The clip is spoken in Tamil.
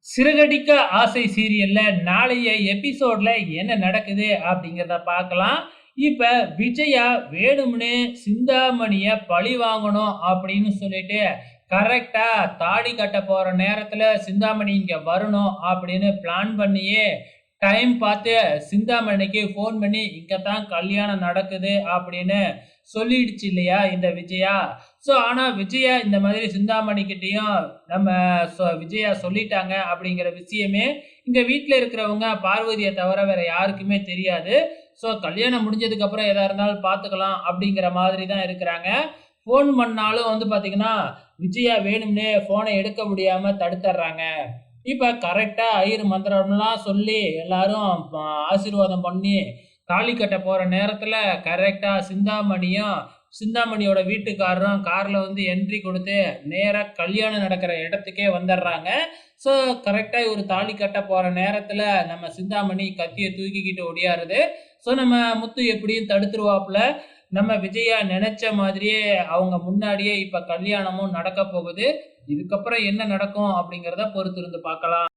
சிறகடிக்க ஆசை சீரியல்ல நாளைய எபிசோட்ல என்ன நடக்குது அப்படிங்கிறத பார்க்கலாம். இப்ப விஜயா வேணும்னே சிந்தாமணிய பழி வாங்கணும் அப்படின்னு சொல்லிட்டு கரெக்டா தாலி கட்ட போற நேரத்துல சிந்தாமணி இங்க வரணும் அப்படின்னு பிளான் பண்ணியே டைம் பார்த்து சிந்தாமணிக்கு ஃபோன் பண்ணி இங்க தான் கல்யாணம் நடக்குது அப்படின்னு சொல்லிடுச்சு இல்லையா இந்த விஜயா. ஆனா விஜயா இந்த மாதிரி சிந்தாமணி கிட்டயும் நம்ம விஜயா சொல்லிட்டாங்க அப்படிங்கிற விஷயமே இங்க வீட்ல இருக்கிறவங்க பார்வதிய தவிர வேற யாருக்குமே தெரியாது. கல்யாணம் முடிஞ்சதுக்கு அப்புறம் எதா இருந்தாலும் பார்த்துக்கலாம் அப்படிங்கிற மாதிரி தான் இருக்கிறாங்க. ஃபோன் பண்ணாலும் பார்த்தீங்கன்னா, விஜயா வேணும்னே ஃபோன எடுக்க முடியாம தடுத்துடுறாங்க. இப்ப கரெக்ட்டா ஐயர் மந்திரம்லாம் சொல்லி எல்லாரும் ஆசீர்வாதம் பண்ணி தாலி கட்ட போற நேரத்துல கரெக்ட்டா சிந்தாமணியும், சிந்தாமணியோட வீட்டுக்காரரும் கார்ல என்ட்ரி குடுத்து நேரா கல்யாணம் நடக்கிற இடத்துக்கே வந்துடுறாங்க. ஸோ கரெக்ட்டா இவரு தாலி கட்ட போற நேரத்துல நம்ம சிந்தாமணி கத்திய தூக்கிக்கிட்டு ஓடியாருது. நம்ம முத்து எப்படியும் தடுத்துருவாப்புல. நம்ம விஜயா நெனச்ச மாதிரியே அவங்க முன்னாடியே இப்ப கல்யாணமும் நடக்கப் போகுது. இதுக்கப்புறம் என்ன நடக்கும் அப்படிங்கிறத பொறுத்திருந்து பார்க்கலாம்.